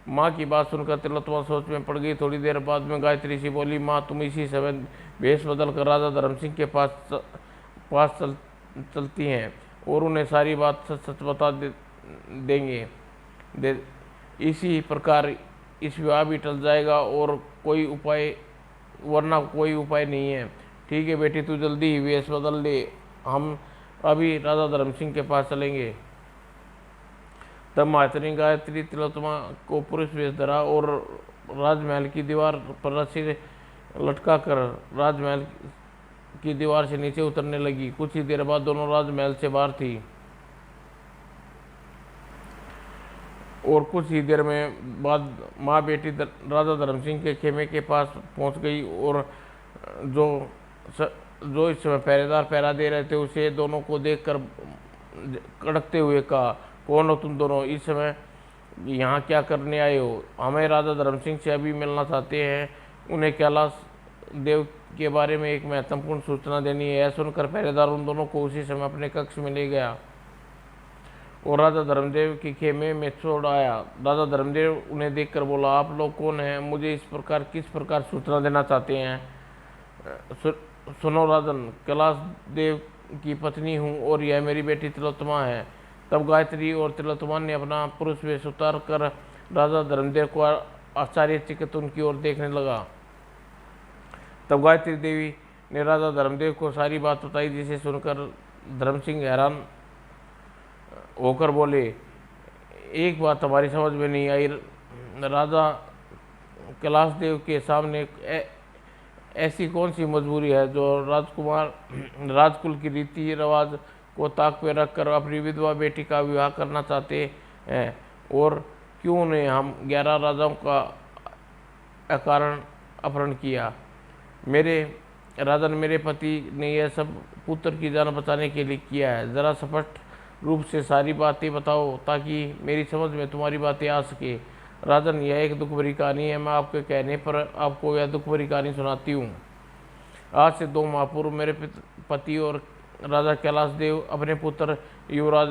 माँ की बात सुनकर तिलोत्तमा सोच में पड़ गई। थोड़ी देर बाद में गायत्री से बोली, माँ तुम इसी समय भेष बदल कर राजा धर्म सिंह के पास चलती हैं और उन्हें सारी बात सच सच बता देंगे। इसी प्रकार इस विवाह भी टल जाएगा और वरना कोई उपाय नहीं है। ठीक है बेटी, तू जल्दी ही वेश बदल ले, हम अभी राजा धर्म सिंह के पास चलेंगे। तब मातरी गायत्री तिलोत्तमा को पुरुष वेश धरा और राजमहल की दीवार पर रस्सी लटका कर राजमहल की दीवार से नीचे उतरने लगी। कुछ ही देर बाद दोनों राजमहल से बाहर थी और कुछ ही देर में बाद माँ बेटी राजा धर्म सिंह के खेमे के पास पहुंच गई और जो इस समय पहरेदार पहरा दे रहे थे उसे दोनों को देखकर कड़कते हुए कहा, कौन हो तुम दोनों? इस समय यहाँ क्या करने आए हो? हमें राजा धर्म सिंह से अभी मिलना चाहते हैं, उन्हें कैलाश देव के बारे में एक महत्वपूर्ण सूचना देनी है। सुनकर पहरेदार उन दोनों को उसी समय अपने कक्ष में ले गया और राजा धर्मदेव के खेमे में छोड़ आया। राजा धर्मदेव उन्हें देखकर बोला, आप लोग कौन हैं? मुझे किस प्रकार सूचना देना चाहते हैं? सुनो राजन, कैलाश देव की पत्नी हूँ और यह मेरी बेटी तिलोत्तमा है। तब गायत्री और तिलोत्तमा ने अपना पुरुष वेश उतार कर राजा धर्मदेव को आश्चर्यचकित उनकी ओर देखने लगा। तब गायत्री देवी ने राजा धर्मदेव को सारी बात बताई, जिसे सुनकर धर्म सिंह हैरान होकर बोले, एक बात हमारी समझ में नहीं आई। राजा कैलाश देव के सामने ऐसी कौन सी मजबूरी है जो राजकुमार राजकुल की रीति रिवाज को ताक पे रखकर अपनी विधवा बेटी का विवाह करना चाहते हैं, और क्यों उन्हें हम 11 राजाओं का अकारण अपहरण किया? मेरे राजन, मेरे पति ने यह सब पुत्र की जान बचाने के लिए किया है। ज़रा स्पष्ट रूप से सारी बातें बताओ ताकि मेरी समझ में तुम्हारी बातें आ सके। राजन, यह एक दुख भरी कहानी है। मैं आपके कहने पर आपको यह दुख भरी कहानी सुनाती हूँ। आज से 2 माह पूर्व मेरे पति और राजा कैलाश देव अपने पुत्र युवराज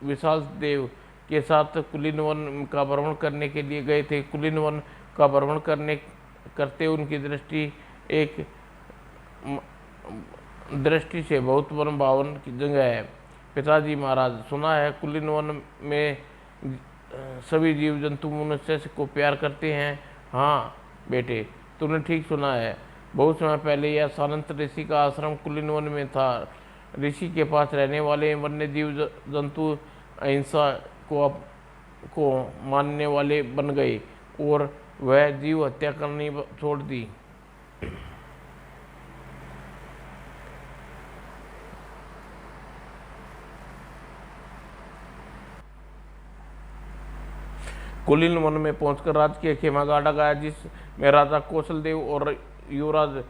विशाल देव के साथ कुलीन वन का भ्रमण करने के लिए गए थे। कुलीन वन का भ्रमण करते उनकी दृष्टि से बहुत वन भावन की जगह है। पिताजी महाराज, सुना है कुलीन वन में सभी जीव जंतु मनुष्य को प्यार करते हैं। हाँ बेटे, तूने ठीक सुना है। बहुत समय पहले यह सानंत ऋषि का आश्रम कुलीन वन में था। ऋषि के पास रहने वाले वन्य जीव जंतु अहिंसा को मानने वाले बन गए और वह जीव हत्या करनी छोड़ दी। कुलीन वन में पहुंचकर राजकीय खेमा गाड़ा गया, जिसमें राजा कौशल देव और युवराज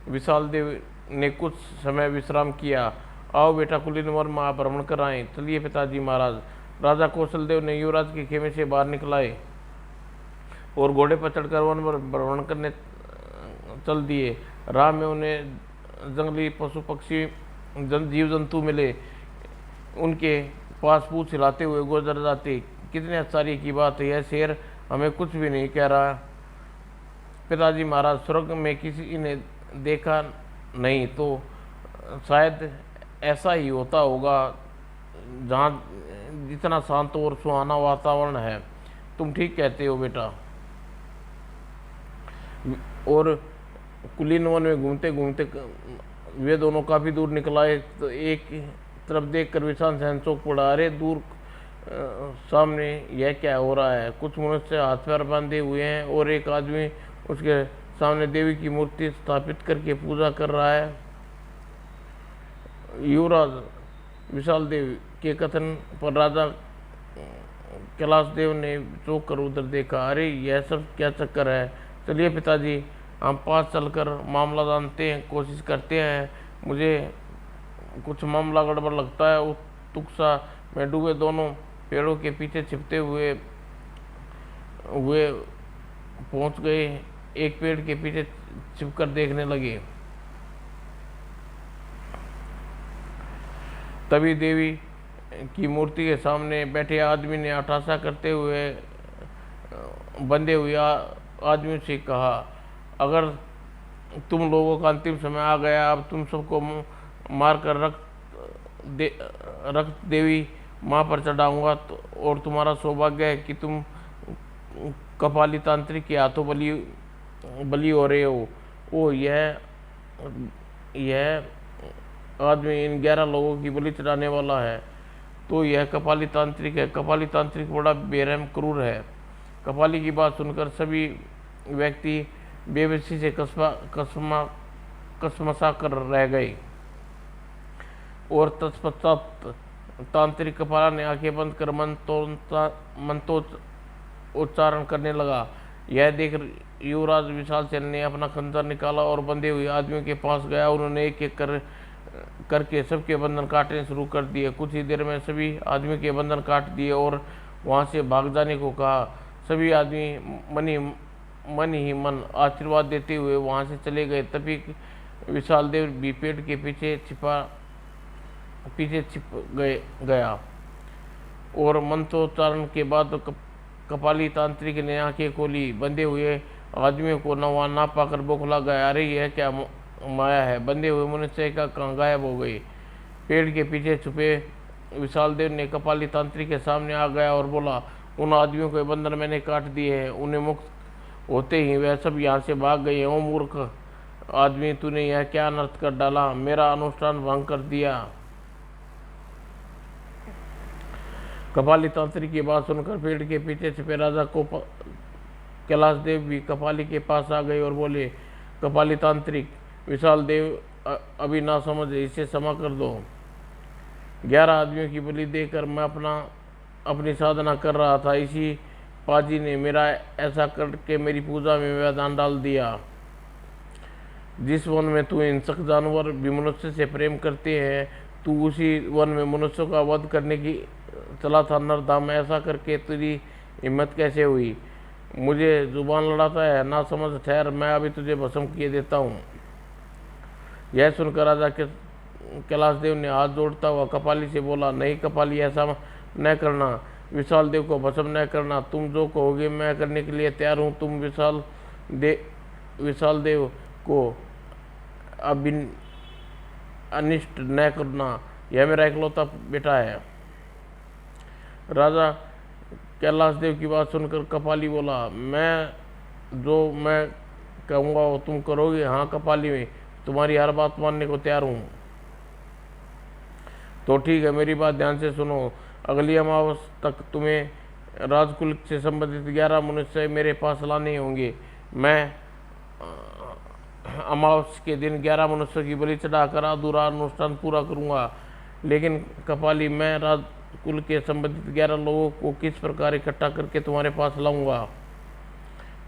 विशाल देव ने कुछ समय विश्राम किया। आओ बेटा, कुलीन वन में आप भ्रमण कराएं। चलिए पिताजी महाराज। राजा कौशल देव ने युवराज के खेमे से बाहर निकलाए और घोड़े पर चढ़कर वन पर भ्रमण करने चल दिए। राह में उन्हें जंगली पशु पक्षी जीव जंतु मिले। उनके पास पूछ हिलाते हुए गुजर जाते। कितने आश्चर्य की बात है, यह शेर हमें कुछ भी नहीं कह रहा। पिताजी महाराज, स्वर्ग में किसी ने देखा नहीं तो शायद ऐसा ही होता होगा जहाँ जितना शांत और सुहाना वातावरण है। तुम ठीक कहते हो बेटा। और कुलीन वन में घूमते घूमते वे दोनों काफ़ी दूर निकलाए तो एक तरफ देखकर विशाल सहन चौंक पड़ा। अरे दूर सामने यह क्या हो रहा है? कुछ मनुष्य हाथ पैर बांधे हुए हैं और एक आदमी उसके सामने देवी की मूर्ति स्थापित करके पूजा कर रहा है। युवराज विशाल देव के कथन पर राजा कैलाश देव ने चौंक कर उधर देखा। अरे यह सब क्या चक्कर है? चलिए पिताजी, हम पास चलकर मामला जानते हैं, कोशिश करते हैं। मुझे कुछ मामला गड़बड़ लगता है। उत्सुकता में डूबे दोनों पेड़ों के पीछे छिपते हुए पहुंच गए। एक पेड़ के पीछे छिपकर देखने लगे। तभी देवी की मूर्ति के सामने बैठे आदमी ने हताशा करते हुए बंधे हुए आदमी से कहा, अगर तुम लोगों का अंतिम समय आ गया, अब तुम सबको मार कर रक्त देवी माँ पर चढ़ाऊंगा तो, और तुम्हारा सौभाग्य है कि तुम कपाली तांत्रिक के हाथों बली हो रहे हो। ओ यह आदमी इन 11 लोगों की बलि चढ़ाने वाला है, तो यह कपाली तांत्रिक है। कपाली तांत्रिक बड़ा बेरहम क्रूर है। कपाली की बात सुनकर सभी व्यक्ति बेबसी से कसमसा कर रह गए और तत्पश्चात तांत्रिक कपाला ने आंखें बंद कर मंत्रोच्चारण करने लगा। यह देख युवराज विशाल सेन ने अपना खंजर निकाला और बंधे हुए आदमियों के पास गया। उन्होंने एक एक करके सबके बंधन काटने शुरू कर दिए। कुछ ही देर में सभी आदमियों के बंधन काट दिए और वहां से भाग जाने को कहा। सभी आदमी मन ही मन आशीर्वाद देते हुए वहां से चले गए। तभी विशाल देव भी पेड़ के पीछे छिप गया और मंत्रोच्चारण के बाद कपाली तांत्रिक ने आंखें खोली। बंधे हुए आदमियों को नवा ना पाकर बौखला गया। अरे यह क्या माया है? बंधे हुए मनुष्य का कहाँ गायब हो गए? पेड़ के पीछे छुपे विशाल देव ने कपाली तांत्रिक के सामने आ गया और बोला, उन आदमियों के बंधन मैंने काट दिए हैं। उन्हें मुक्त होते ही वह सब यहाँ से भाग गए। ओ मूर्ख आदमी, तूने यह क्या अनर्थ कर डाला? मेरा अनुष्ठान भंग कर दिया। कपाली तांत्रिक की बात सुनकर पेड़ के पीछे छिपे राजा को कैलाश देव भी कपाली के पास आ गए और बोले, कपाली तांत्रिक विशाल देव अभी ना समझ, इसे क्षमा कर दो। 11 आदमियों की बलि देकर मैं अपनी साधना कर रहा था, इसी पाजी ने मेरा ऐसा करके मेरी पूजा में व्यवधान डाल दिया। जिस वन में तू हिंसक जानवर भी मनुष्य से प्रेम करते हैं, तू उसी वन में मनुष्यों का वध करने की चला था। नरधाम, ऐसा करके तेरी हिम्मत कैसे हुई? मुझे जुबान लड़ाता है, ना समझ, ठहर, मैं अभी तुझे भस्म किए देता हूँ। यह सुनकर राजा के कैलाश देव ने हाथ जोड़ता हुआ कपाली से बोला, नहीं कपाली, ऐसा न करना, विशाल देव को भस्म न करना। तुम जो कहोगे मैं करने के लिए तैयार हूँ। तुम विशाल देव को अनिष्ट न करना, यह मेरा इकलौता बेटा है। राजा कैलाश देव की बात सुनकर कपाली बोला, मैं कहूँगा वो तुम करोगे? हाँ कपाली, में तुम्हारी हर बात मानने को तैयार हूँ। तो ठीक है, मेरी बात ध्यान से सुनो। अगली अमावस तक तुम्हें राजकुल से संबंधित 11 मनुष्य मेरे पास लाने होंगे। मैं अमावस के दिन 11 मनुष्यों की बलि चढ़ाकर अधूरा अनुष्ठान पूरा करूँगा। लेकिन कपाली, मैं राजकुल के संबंधित 11 लोगों को किस प्रकार इकट्ठा करके तुम्हारे पास लाऊंगा?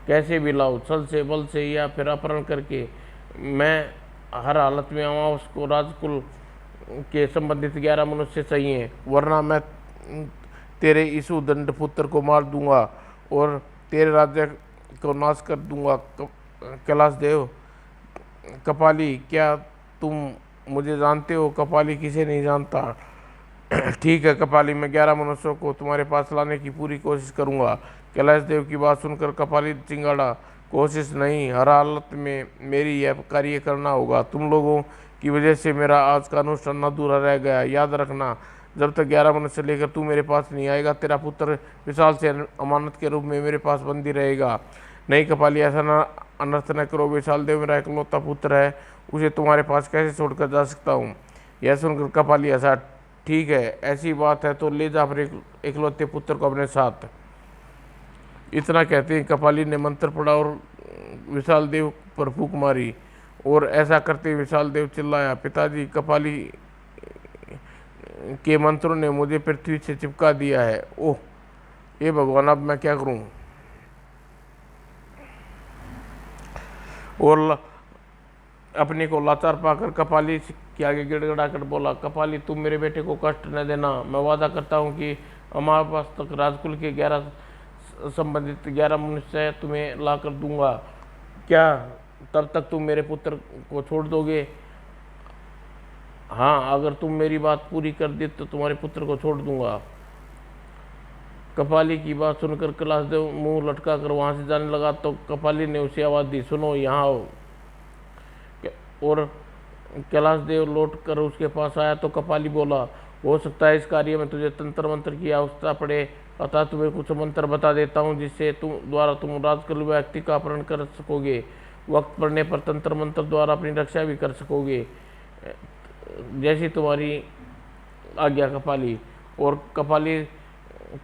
कैसे भी लाऊं, छल से, बल से या फिर अपहरण करके। मैं हर हालत में अमावस को राजकुल के संबंधित 11 मनुष्य चाहिए, वरना मैं तेरे इस उदंड पुत्र को मार दूंगा और तेरे राज्य को नाश कर दूंगा। कैलाश देव, कपाली, क्या तुम मुझे जानते हो? कपाली, किसे नहीं जानता। ठीक है कपाली, मैं 11 मनुष्यों को तुम्हारे पास लाने की पूरी कोशिश करूंगा। कैलाश देव की बात सुनकर कपाली चिंगाड़ा, कोशिश नहीं, हर हालत में मेरी यह कार्य करना होगा। तुम लोगों की वजह से मेरा आज का अनुष्ठान अधूरा रह गया। याद रखना, जब तक 11 मनुष्य लेकर तू मेरे पास नहीं आएगा, तेरा पुत्र विशाल से अमानत के रूप में मेरे पास बंदी रहेगा। नहीं कपाली, ऐसा ना अनर्थ न करो। विशाल देव मेरा इकलौता पुत्र है, उसे तुम्हारे पास कैसे छोड़कर जा सकता हूँ? यह सुनकर कपाली ऐसा, ठीक है, ऐसी बात है तो ले जा अपने इकलौते पुत्र को अपने साथ। इतना कहते ही कपाली ने मंत्र पढ़ा और विशाल देव पर फूंक मारी, और ऐसा करते विशाल देव चिल्लाया, पिताजी, कपाली के मंत्रों ने मुझे पृथ्वी से चिपका दिया है। ओह ये भगवान, अब मैं क्या करूं? और अपने को लाचार पाकर कपाली के आगे गिड़गिड़ा कर बोला, कपाली, तुम मेरे बेटे को कष्ट न देना। मैं वादा करता हूँ कि अमावस तक राजकुल के 11 संबंधित 11 मनुष्य तुम्हें ला कर दूंगा। क्या तब तक तुम मेरे पुत्र को छोड़ दोगे? हाँ, अगर तुम मेरी बात पूरी कर दी तो तुम्हारे पुत्र को छोड़ दूंगा। कपाली की बात सुनकर कैलाश देव मुंह लटका कर वहां से जाने लगा, तो कपाली ने उसे आवाज़ दी, सुनो, यहाँ आओ। और कैलाश देव लौट कर उसके पास आया तो कपाली बोला, हो सकता है इस कार्य में तुझे तंत्र मंत्र की आवश्यकता पड़े, अतः तुम्हें कुछ मंत्र बता देता हूँ जिससे तुम राजकुल व्यक्ति का अपहरण कर सकोगे। वक्त पड़ने पर तंत्र मंत्र द्वारा अपनी रक्षा भी कर सकोगे, जैसी तुम्हारी आज्ञा कपाली। और कपाली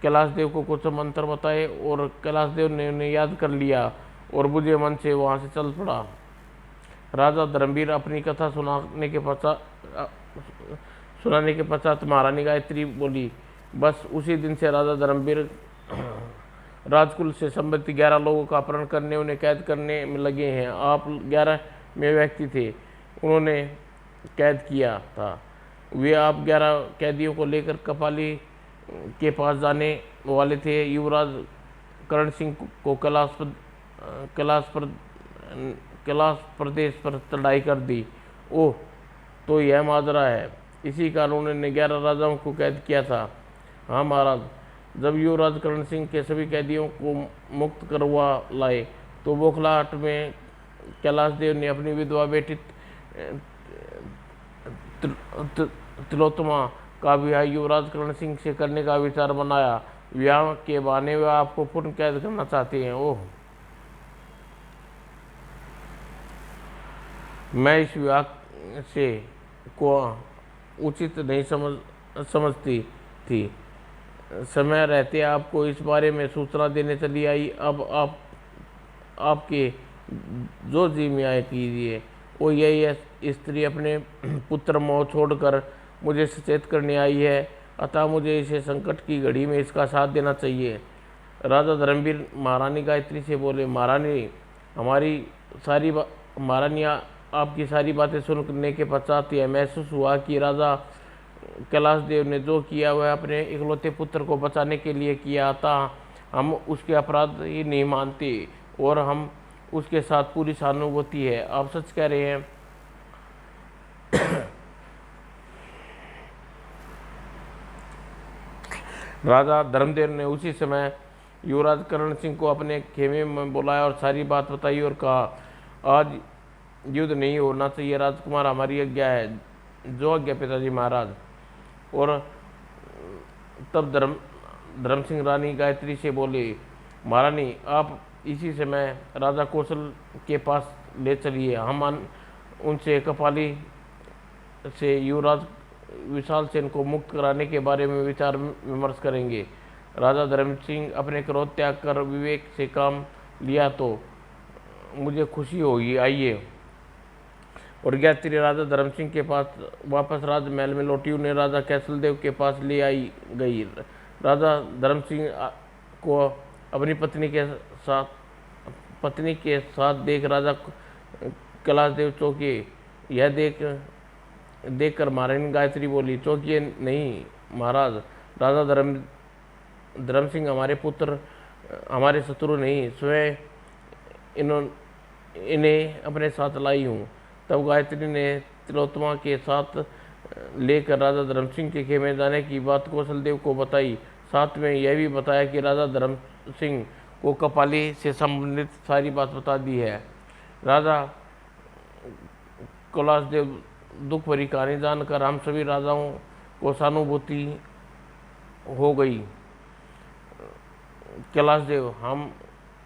कैलाश देव को कुछ मंत्र बताए और कैलाश देव ने उन्हें याद कर लिया और बुझे मन से वहाँ से चल पड़ा। राजा धर्मवीर अपनी कथा सुनाने के पश्चात महारानी गायत्री बोली, बस उसी दिन से राजा धर्मवीर राजकुल से संबंधित 11 लोगों का अपहरण करने, उन्हें कैद करने में लगे हैं। आप 11 में व्यक्ति थे, उन्होंने कैद किया था। वे आप 11 कैदियों को लेकर कपाली के पास जाने वाले थे। युवराज करण सिंह को कैलाश प्रदेश पर चढ़ाई कर दी। ओह, तो यह माजरा है, इसी कारण उन्होंने 11 राजाओं को कैद किया था। हाँ महाराज, जब युवराज करण सिंह के सभी कैदियों को मुक्त करवा लाए तो बौखलाहट में कैलाश देव ने अपनी विधवा बेटी तिलोत्तमा का विवाह युवराज करण सिंह से करने का विचार बनाया। विवाह के बहाने वे आपको पूर्ण कैद करना चाहते हैं। ओह, मैं इस विवाह से को उचित नहीं समझती थी। समय रहते आपको इस बारे में सूचना देने चली आई। अब आपके जो जी मियाँ कीजिए। वो यही स्त्री अपने पुत्र मोह छोड़कर मुझे सचेत करने आई है, अतः मुझे इसे संकट की घड़ी में इसका साथ देना चाहिए। राजा धर्मवीर महारानी गायत्री से बोले, महारानी हमारी सारी महारानी आपकी सारी बातें सुनने के पश्चात यह महसूस हुआ कि राजा कैलाश देव ने जो किया वह अपने इकलौते पुत्र को बचाने के लिए किया था। हम उसके अपराध ही नहीं मानते और हम उसके साथ पूरी सहानुभूति है। आप सच कह रहे हैं। राजा धर्मदेव ने उसी समय युवराज करण सिंह को अपने खेमे में बुलाया और सारी बात बताई और कहा, आज युद्ध नहीं होना चाहिए राजकुमार, हमारी आज्ञा है। जो आज्ञा पिताजी महाराज। और तब धर्म सिंह रानी गायत्री से बोले, महारानी आप इसी समय राजा कौशल के पास ले चलिए। हम उनसे कपाली से युवराज विशाल सेन को मुक्त कराने के बारे में विचार विमर्श करेंगे। राजा धर्म सिंह अपने क्रोध त्याग कर विवेक से काम लिया तो मुझे खुशी होगी। आइए। और गायत्री राजा धर्म सिंह के पास वापस राजमहल में लौटी, उन्हें राजा कैसलदेव के पास ले आई गई। राजा धर्म सिंह को अपनी पत्नी के साथ देख राजा कैलाश देव चौंके। यह देखकर महारानी गायत्री बोली, चौंकिए नहीं महाराज, राजा धर्म सिंह हमारे पुत्र, हमारे शत्रु नहीं, स्वयं इन्हें अपने साथ लाई हूँ। तब गायत्री ने तिलोत्तमा के साथ लेकर राजा धर्म सिंह के खेमे जाने की बात कौशलदेव को बताई। साथ में यह भी बताया कि राजा धर्म सिंह को कपाली से संबंधित सारी बात बता दी है। राजा कैलाश देव दुख भरी कहानी जानकर हम सभी राजाओं को सहानुभूति हो गई। कैलाश देव,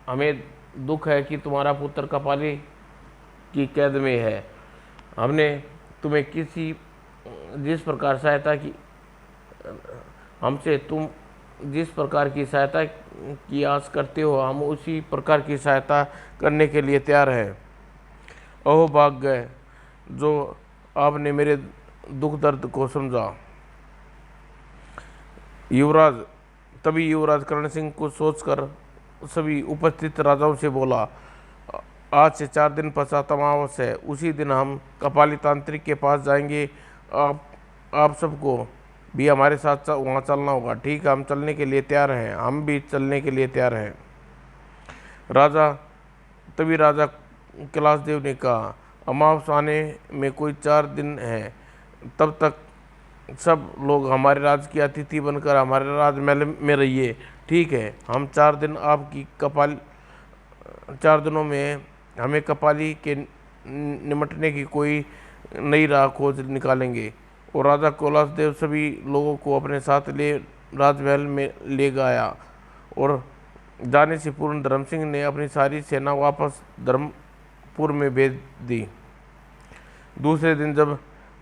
हमें दुख है कि तुम्हारा पुत्र कपाली की कैद में है। हमने तुम्हें जिस प्रकार सहायता की, हमसे तुम जिस प्रकार की सहायता की आस करते हो, हम उसी प्रकार की सहायता करने के लिए तैयार हैं। अहो भाग्य जो आपने मेरे दुख दर्द को समझा। तभी युवराज करण सिंह को सोचकर सभी उपस्थित राजाओं से बोला, आज से 4 दिन पश्चात अमावस है, उसी दिन हम कपाली तांत्रिक के पास जाएंगे। आप सबको भी हमारे साथ वहाँ चलना होगा। ठीक है, हम चलने के लिए तैयार हैं। हम भी चलने के लिए तैयार हैं। तभी राजा कैलाश देव ने कहा, अमावस आने में कोई 4 दिन है, तब तक सब लोग हमारे राज की अतिथि बनकर हमारे राजमहल में रहिए। ठीक है, हम 4 दिनों में हमें कपाली के निमटने की कोई नई राह खोज निकालेंगे। और राजा कैलाश देव सभी लोगों को अपने साथ राजमहल में ले गया और जाने से पूर्व धर्म सिंह ने अपनी सारी सेना वापस धर्मपुर में भेज दी। दूसरे दिन जब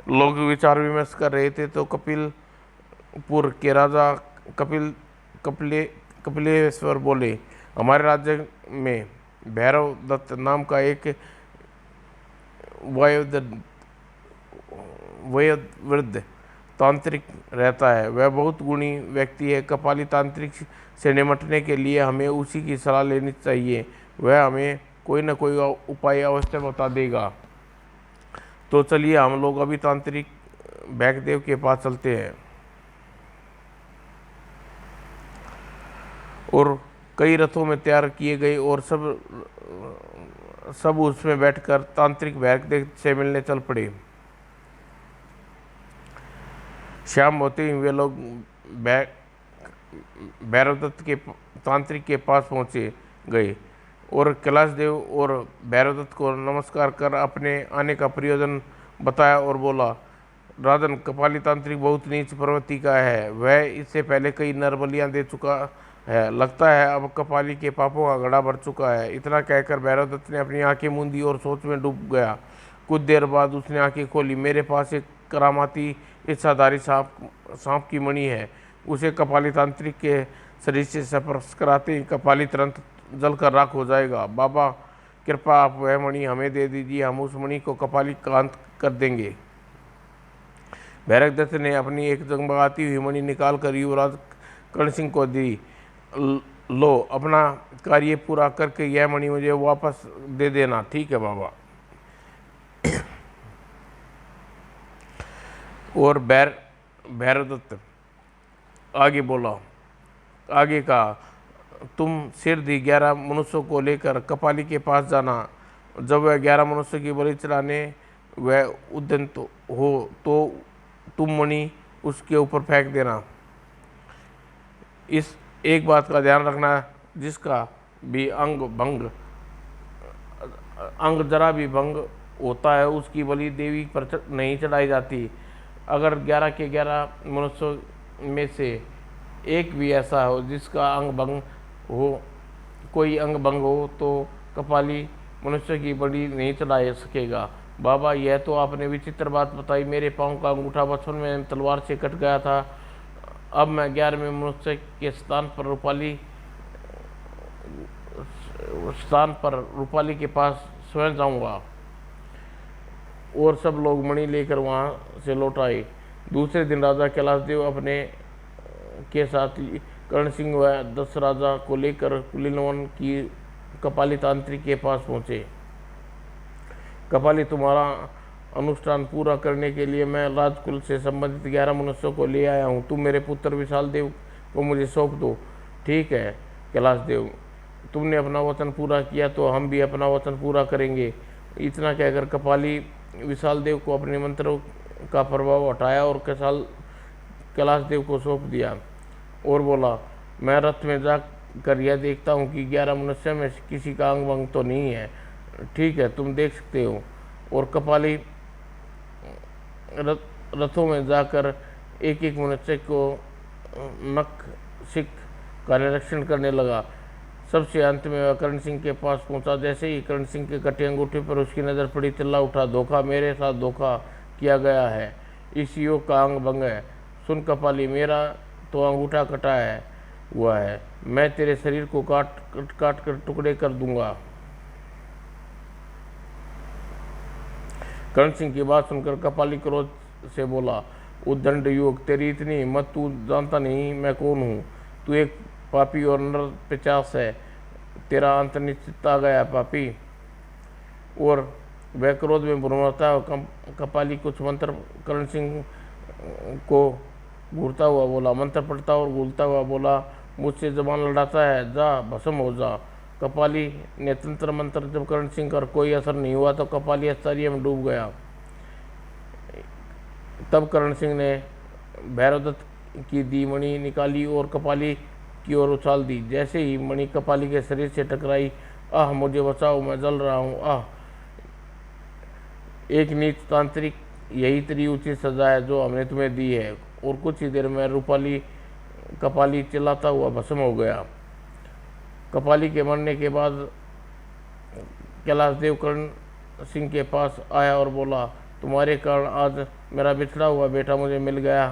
लोग विचार विमर्श कर रहे थे तो कपिलपुर के राजा कपिलेश्वर बोले, हमारे राज्य में भैरव दत्त नाम का एक वयोवृद्ध तांत्रिक रहता है। वह बहुत गुणी व्यक्ति है। कपाली तांत्रिक से निमटने के लिए हमें उसी की सलाह लेनी चाहिए। वह हमें कोई न कोई उपाय अवश्य बता देगा। तो चलिए हम लोग अभी तांत्रिक भैकदेव के पास चलते हैं। और कई रथों में तैयार किए गए और सब उसमें बैठकर तांत्रिक भैकदेव से मिलने चल पड़े। शाम होते ही वे लोग भैरवदत्त के तांत्रिक के पास पहुंचे गए और कैलाश देव और भैरवदत्त को नमस्कार कर अपने आने का प्रयोजन बताया और बोला, राजन, कपाली तांत्रिक बहुत नीच प्रवृत्ति का है। वह इससे पहले कई नरबलियां दे चुका है। लगता है अब कपाली के पापों का घड़ा भर चुका है। इतना कहकर भैरवदत्त ने अपनी आंखें मूंदी और सोच में डूब गया। कुछ देर बाद उसने आंखें खोली। मेरे पास एक करामाती इच्छाधारी सांप की मणि है। उसे कपाली तांत्रिक के शरीर से स्पर्श कराते ही कपाली तुरंत जलकर राख हो जाएगा। बाबा कृपया आप वह मणि हमें दे दीजिए, हम उस मणि को कपाली कांत कर देंगे। भैरवदत्त ने अपनी एक जगमगाती हुई मणि निकाल कर युवराज कर्ण सिंह को दी। लो, अपना कार्य पूरा करके यह मणि मुझे वापस दे देना। ठीक है बाबा। और भैरवदत्त आगे कहा, तुम सिर दी 11 मनुष्यों को लेकर कपाली के पास जाना। जब वह 11 मनुष्यों की बलि चढ़ाने वह उद्यत हो तो तुम मणि उसके ऊपर फेंक देना। इस एक बात का ध्यान रखना, जिसका भी अंग जरा भी भंग होता है उसकी बलि देवी पर नहीं चढ़ाई जाती। अगर 11 के 11 मनुष्यों में से एक भी ऐसा हो जिसका अंग भंग हो, कोई अंग भंग हो, तो कपाली मनुष्य की बलि नहीं चढ़ा सकेगा। बाबा, यह तो आपने विचित्र बात बताई। मेरे पाँव का अंगूठा बचपन में तलवार से कट गया था। अब मैं 11वें मनुष्य के स्थान पर रूपाली के पास स्वयं जाऊंगा। और सब लोग मणि लेकर वहां से लौट आए। दूसरे दिन राजा कैलाशदेव अपने के साथ कर्ण सिंह व 10 राजा को लेकर कुलीनवन की कपाली तांत्रिक के पास पहुंचे। कपाली, तुम्हारा अनुष्ठान पूरा करने के लिए मैं राजकुल से संबंधित 11 मनुष्यों को ले आया हूँ। तुम मेरे पुत्र विशाल देव को मुझे सौंप दो। ठीक है कैलाशदेव, तुमने अपना वचन पूरा किया तो हम भी अपना वचन पूरा करेंगे। इतना कहकर कपाली विशाल देव को अपने मंत्रों का प्रभाव हटाया और कैलाशदेव को सौंप दिया और बोला, मैं रथ में जाकर यह देखता हूँ कि 11 मनुष्य में किसी का अंग भंग तो नहीं है। ठीक है, तुम देख सकते हो। और कपाली रथों में जाकर एक एक मनुष्य को नख सिख का निरीक्षण करने लगा। सबसे अंत में वह कर्ण सिंह के पास पहुंचा। जैसे ही कर्ण सिंह के कटे अंगूठे पर उसकी नज़र पड़ी, चिल्ला उठा, धोखा, मेरे साथ धोखा किया गया है। इस युवक का अंग भंग है। सुन कपाली, मेरा तो अंगूठा कटा हुआ है। मैं तेरे शरीर को काट कर टुकड़े कर दूंगा। कर्ण सिंह की बात सुनकर कपाली क्रोध से बोला, उद्दंड युवक, तेरी इतनी हिम्मत, तू जानता नहीं मैं कौन हूँ। तू एक पापी और नर पिशाच है। तेरा अंत निश्चित आ गया पापी। और वह क्रोध में भुरभुराता कपाली कुछ मंत्र कर्ण सिंह को घूरता हुआ बोला, मंत्र पढ़ता और घूरता हुआ बोला, मुझसे जबान लड़ाता है, जा भस्म हो जा। कपाली ने तंत्र मंत्र जब कर्ण सिंह पर कोई असर नहीं हुआ तो कपाली आश्चर्य में डूब गया। तब कर्ण सिंह ने भैरवदत्त की दी मणि निकाली और कपाली की ओर उछाल दी। जैसे ही मणि कपाली के शरीर से टकराई, आह मुझे बचाओ, मैं जल रहा हूँ, आह। एक नीच तांत्रिक, यही तेरी उचित सजा है जो हमने तुम्हें दी है। और कुछ ही देर में कपाली चिल्लाता हुआ भस्म हो गया। कपाली के मरने के बाद कैलाशदेव कर्ण सिंह के पास आया और बोला, तुम्हारे कारण आज मेरा बिछड़ा हुआ बेटा मुझे मिल गया।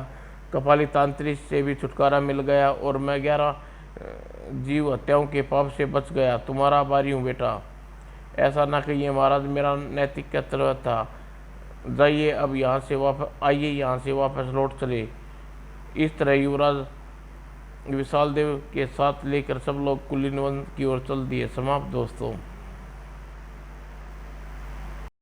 कपाली तांत्रिक से भी छुटकारा मिल गया और मैं 11 जीव हत्याओं के पाप से बच गया। तुम्हारा आभारी हूँ बेटा। ऐसा ना कहिए महाराज, मेरा नैतिक कर्तव्य था। जाइए अब यहाँ से वापस लौट चले। इस तरह युवराज विशाल देव के साथ लेकर सब लोग कुलीनवन की ओर चल दिए। समाप्त दोस्तों।